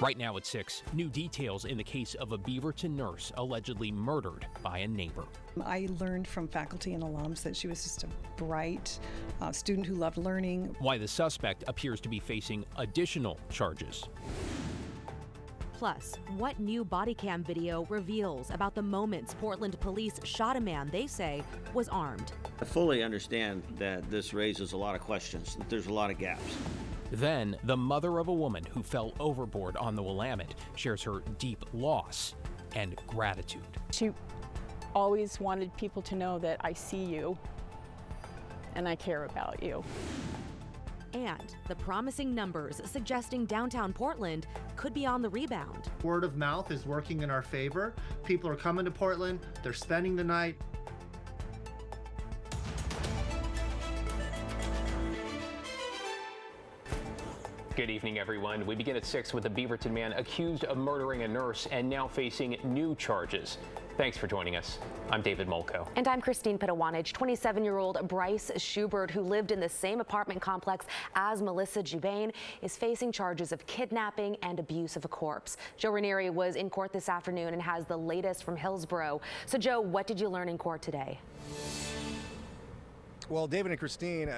Right now at 6, new details in the case of a Beaverton nurse allegedly murdered by a neighbor. I learned from faculty and alums that she was just a bright student who loved learning. Why the suspect appears to be facing additional charges. Plus, what new body cam video reveals about the moments Portland police shot a man they say was armed. I fully understand that this raises a lot of questions, that there's a lot of gaps. Then, the mother of a woman who fell overboard on the Willamette shares her deep loss and gratitude. She always wanted people to know that I see you and I care about you. And the promising numbers suggesting downtown Portland could be on the rebound. Word of mouth is working in our favor. People are coming to Portland, they're spending the night. Good evening, everyone. We begin at 6 with a Beaverton man accused of murdering a nurse and now facing new charges. Thanks for joining us. I'm David Molko. And I'm Christine Pitawanich. 27-year-old Bryce Schubert, who lived in the same apartment complex as Melissa Jubain, is facing charges of kidnapping and abuse of a corpse. Joe Ranieri was in court this afternoon and has the latest from Hillsborough. So, Joe, what did you learn in court today? Well, David and Christine,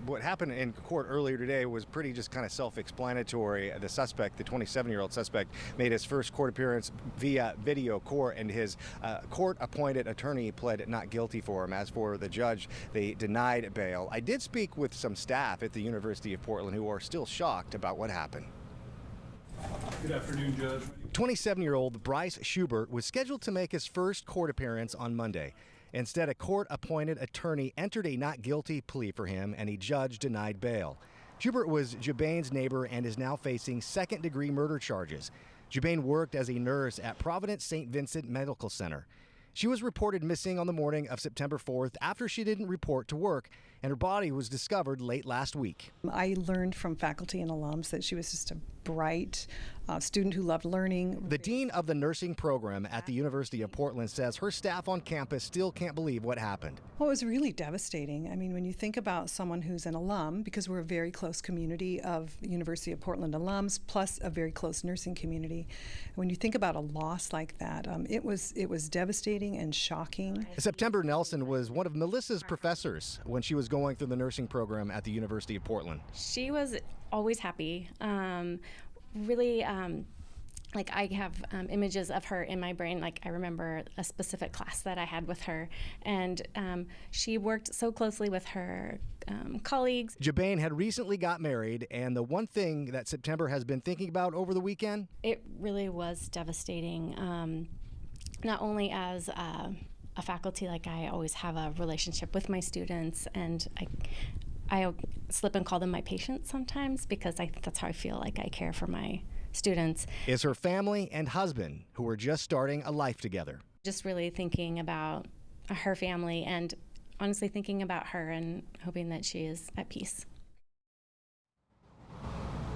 what happened in court earlier today was pretty just kind of self-explanatory. The suspect, the 27-year-old suspect, made his first court appearance via video court, and his court-appointed attorney pled not guilty for him. As for the judge, they denied bail. I did speak with some staff at the University of Portland who are still shocked about what happened. Good afternoon, Judge. 27-year-old Bryce Schubert was scheduled to make his first court appearance on Monday. Instead, a court-appointed attorney entered a not guilty plea for him, and a judge denied bail. Schubert was Jubain's neighbor and is now facing second-degree murder charges. Jubain worked as a nurse at Providence St. Vincent Medical Center. She was reported missing on the morning of September 4th after she didn't report to work, and her body was discovered late last week. I learned from faculty and alums that she was just a bright student who loved learning. The dean of the nursing program at the University of Portland says her staff on campus still can't believe what happened. Well, it was really devastating. I mean, when you think about someone who's an alum, because we're a very close community of University of Portland alums, plus a very close nursing community. When you think about a loss like that, it was devastating and shocking. September Nelson was one of Melissa's professors when she was going through the nursing program at the University of Portland. She was always happy. Really, like I have images of her in my brain. Like I remember a specific class that I had with her, and she worked so closely with her colleagues. Jubain had recently got married, and the one thing that September has been thinking about over the weekend? It really was devastating, not only as a faculty, like I always have a relationship with my students, and I slip and call them my patients sometimes because that's how I feel like I care for my students. Is her family and husband, who are just starting a life together. Just really thinking about her family and honestly thinking about her and hoping that she is at peace.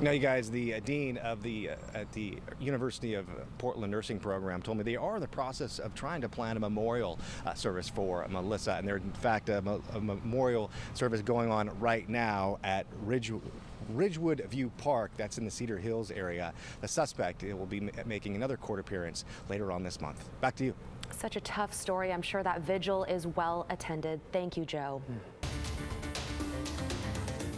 Now, you guys, the dean of at the University of Portland nursing program told me they are in the process of trying to plan a memorial service for Melissa, and there's in fact a memorial service going on right now at Ridgewood View Park. That's in the Cedar Hills area. The suspect will be making another court appearance later on this month. Back to you. Such a tough story. I'm sure that vigil is well attended. Thank you, Joe.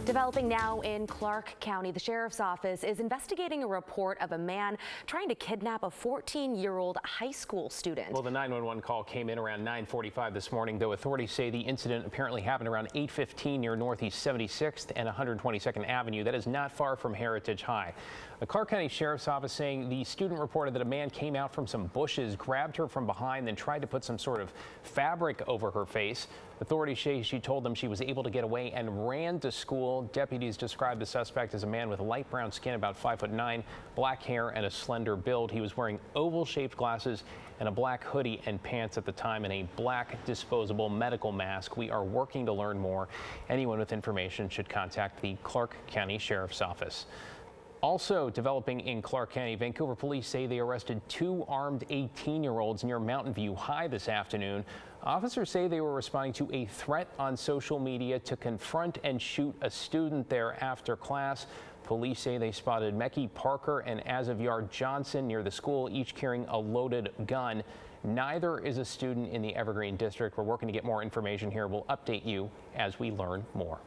Developing now in Clark County, the sheriff's office is investigating a report of a man trying to kidnap a 14-year-old high school student. Well, the 911 call came in around 9:45 this morning, though authorities say the incident apparently happened around 8:15 near Northeast 76th and 122nd Avenue. That is not far from Heritage High. The Clark County Sheriff's Office saying the student reported that a man came out from some bushes, grabbed her from behind, then tried to put some sort of fabric over her face. Authorities say she told them she was able to get away and ran to school. Deputies described the suspect as a man with light brown skin, about 5'9", black hair, and a slender build. He was wearing oval-shaped glasses and a black hoodie and pants at the time, and a black disposable medical mask. We are working to learn more. Anyone with information should contact the Clark County Sheriff's Office. Also developing in Clark County, Vancouver police say they arrested 2 armed 18-year-olds near Mountain View High this afternoon. Officers say they were responding to a threat on social media to confront and shoot a student there after class. Police say they spotted Mecky Parker and Azavyar Johnson near the school, each carrying a loaded gun. Neither is a student in the Evergreen District. We're working to get more information here. We'll update you as we learn more.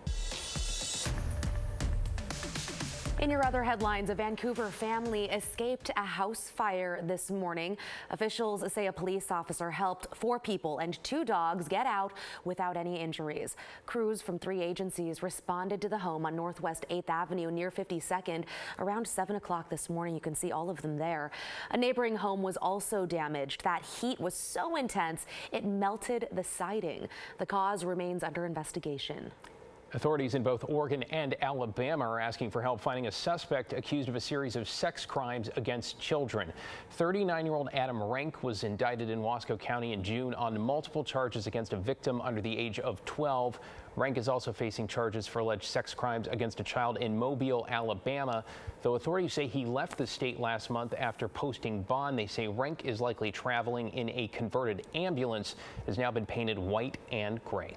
In your other headlines, a Vancouver family escaped a house fire this morning. Officials say a police officer helped 4 people and 2 dogs get out without any injuries. Crews from 3 agencies responded to the home on Northwest 8th Avenue near 52nd around 7 o'clock this morning. You can see all of them there. A neighboring home was also damaged. That heat was so intense it melted the siding. The cause remains under investigation. Authorities in both Oregon and Alabama are asking for help finding a suspect accused of a series of sex crimes against children. 39-year-old Adam Rank was indicted in Wasco County in June on multiple charges against a victim under the age of 12. Rank is also facing charges for alleged sex crimes against a child in Mobile, Alabama. Though authorities say he left the state last month after posting bond, they say Rank is likely traveling in a converted ambulance, has now been painted white and gray.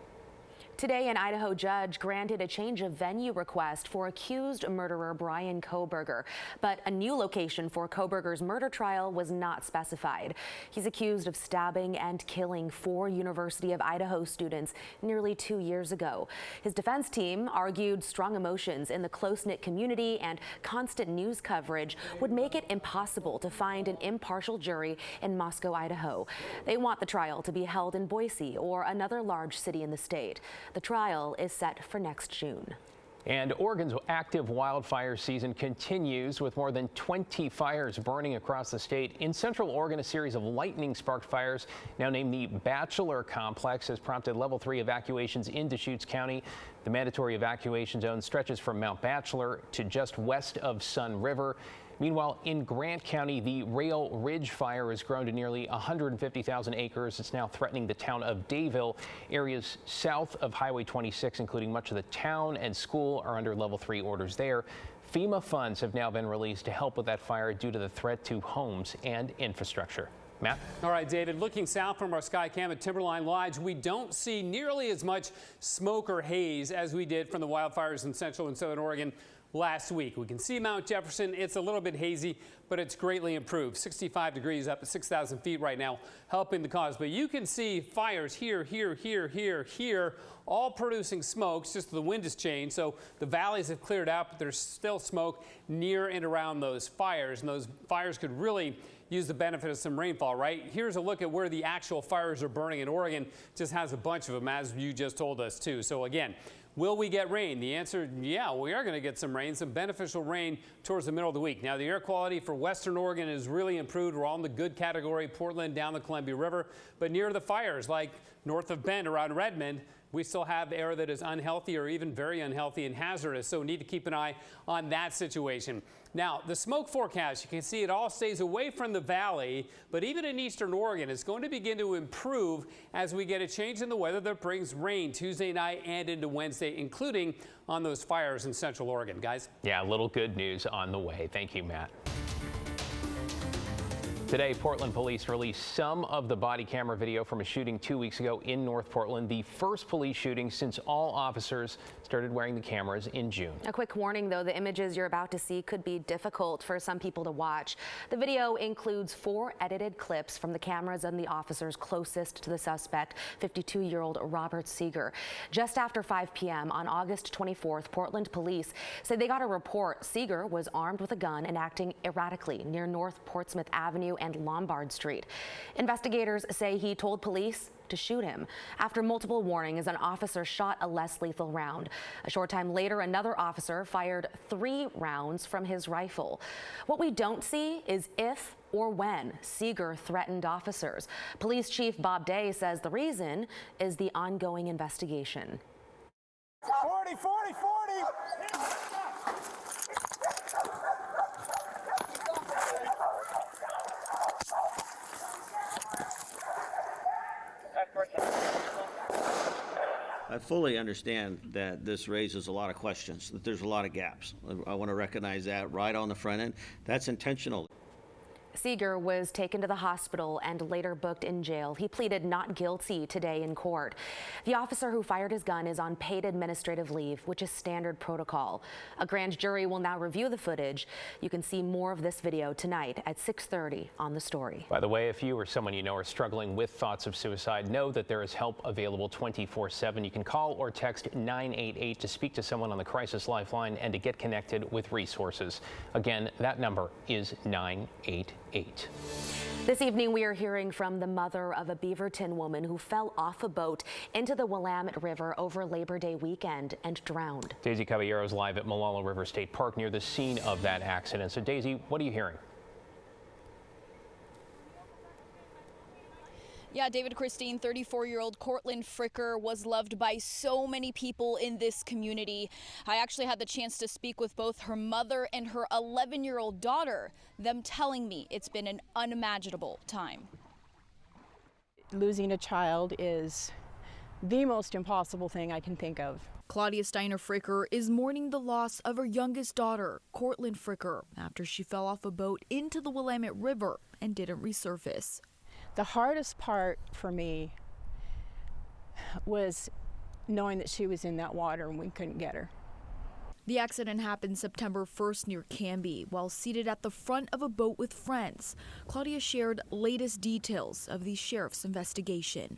Today, an Idaho judge granted a change of venue request for accused murderer Brian Kohberger, but a new location for Kohberger's murder trial was not specified. He's accused of stabbing and killing 4 University of Idaho students nearly 2 years ago. His defense team argued strong emotions in the close-knit community and constant news coverage would make it impossible to find an impartial jury in Moscow, Idaho. They want the trial to be held in Boise or another large city in the state. The trial is set for next June. And Oregon's active wildfire season continues with more than 20 fires burning across the state. In Central Oregon, a series of lightning-sparked fires, now named the Bachelor Complex, has prompted level 3 evacuations in Deschutes County. The mandatory evacuation zone stretches from Mount Bachelor to just west of Sun River. Meanwhile, in Grant County, the Rail Ridge fire has grown to nearly 150,000 acres. It's now threatening the town of Dayville. Areas south of Highway 26, including much of the town and school, are under level 3 orders there. FEMA funds have now been released to help with that fire due to the threat to homes and infrastructure. Matt? All right, David, looking south from our sky cam at Timberline Lodge, we don't see nearly as much smoke or haze as we did from the wildfires in central and southern Oregon last week. We can see Mount Jefferson. It's a little bit hazy, but it's greatly improved. 65 degrees up at 6,000 feet right now, helping the cause. But you can see fires here, here, all producing smokes, just the wind has changed. So the valleys have cleared out, but there's still smoke near and around those fires. And those fires could really use the benefit of some rainfall, right? Here's a look at where the actual fires are burning in Oregon. Just has a bunch of them, as you just told us, too. So again, will we get rain? The answer, yeah, we are going to get some rain, some beneficial rain towards the middle of the week. Now, the air quality for western Oregon is really improved. We're all in the good category, Portland down the Columbia River. But near the fires, like north of Bend around Redmond, we still have air that is unhealthy or even very unhealthy and hazardous. So we need to keep an eye on that situation. Now, the smoke forecast, you can see it all stays away from the valley, but even in eastern Oregon, it's going to begin to improve as we get a change in the weather that brings rain Tuesday night and into Wednesday, including on those fires in central Oregon. Guys? Yeah, a little good news on the way. Thank you, Matt. Today, Portland police released some of the body camera video from a shooting 2 weeks ago in North Portland, the first police shooting since all officers started wearing the cameras in June. A quick warning, though, the images you're about to see could be difficult for some people to watch. The video includes 4 edited clips from the cameras and the officers closest to the suspect, 52-year-old Robert Seeger. Just after 5 p.m. on August 24th, Portland police said they got a report Seeger was armed with a gun and acting erratically near North Portsmouth Avenue and Lombard Street. Investigators say he told police to shoot him. After multiple warnings, an officer shot a less lethal round. A short time later, another officer fired 3 rounds from his rifle. What we don't see is if or when Seeger threatened officers. Police Chief Bob Day says the reason is the ongoing investigation. 40, 40, 40! I fully understand that this raises a lot of questions, that there's a lot of gaps. I want to recognize that right on the front end. That's intentional. Seeger was taken to the hospital and later booked in jail. He pleaded not guilty today in court. The officer who fired his gun is on paid administrative leave, which is standard protocol. A grand jury will now review the footage. You can see more of this video tonight at 6:30 on The Story. By the way, if you or someone you know are struggling with thoughts of suicide, know that there is help available 24/7. You can call or text 988 to speak to someone on the Crisis Lifeline and to get connected with resources. Again, that number is 988. This evening, we are hearing from the mother of a Beaverton woman who fell off a boat into the Willamette River over Labor Day weekend and drowned. Daisy Caballero is live at Molalla River State Park near the scene of that accident. So, Daisy, what are you hearing? Yeah, David, Christine, 34-year-old Cortland Fricker was loved by so many people in this community. I actually had the chance to speak with both her mother and her 11-year-old daughter, them telling me it's been an unimaginable time. Losing a child is the most impossible thing I can think of. Claudia Steiner Fricker is mourning the loss of her youngest daughter, Cortland Fricker, after she fell off a boat into the Willamette River and didn't resurface. The hardest part for me was knowing that she was in that water and we couldn't get her. The accident happened September 1st near Canby. While seated at the front of a boat with friends, Claudia shared latest details of the sheriff's investigation.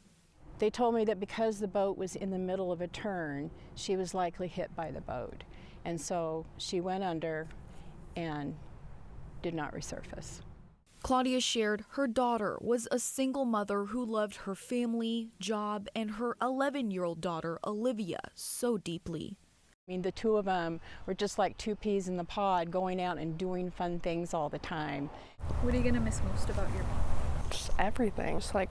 They told me that because the boat was in the middle of a turn, she was likely hit by the boat. And so she went under and did not resurface. Claudia shared her daughter was a single mother who loved her family, job, and her 11-year-old daughter, Olivia, so deeply. I mean, the two of them were just like two peas in the pod, going out and doing fun things all the time. What are you gonna miss most about your mom? Just everything, just like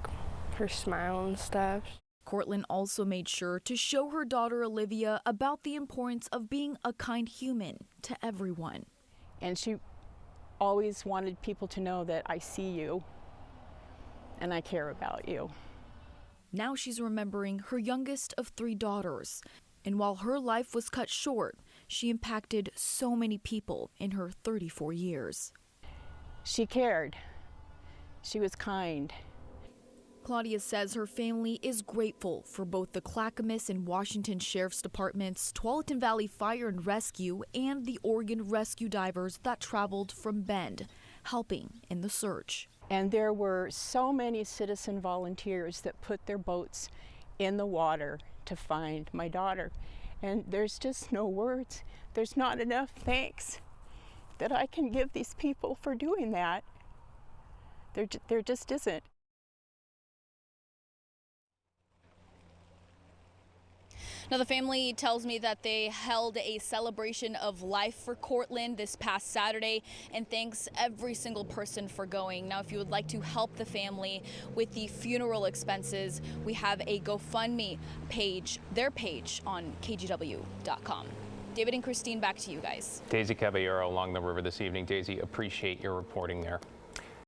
her smile and stuff. Cortland also made sure to show her daughter, Olivia, about the importance of being a kind human to everyone. And she always wanted people to know that I see you and I care about you. Now she's remembering her youngest of 3 daughters. And while her life was cut short, she impacted so many people in her 34 years. She cared. She was kind. Claudia says her family is grateful for both the Clackamas and Washington Sheriff's Departments, Tualatin Valley Fire and Rescue, and the Oregon rescue divers that traveled from Bend, helping in the search. And there were so many citizen volunteers that put their boats in the water to find my daughter. And there's just no words. There's not enough thanks that I can give these people for doing that. There just isn't. Now, the family tells me that they held a celebration of life for Cortland this past Saturday and thanks every single person for going. Now, if you would like to help the family with the funeral expenses, we have a GoFundMe page, their page on KGW.com. David and Christine, back to you guys. Daisy Caballero along the river this evening. Daisy, appreciate your reporting there.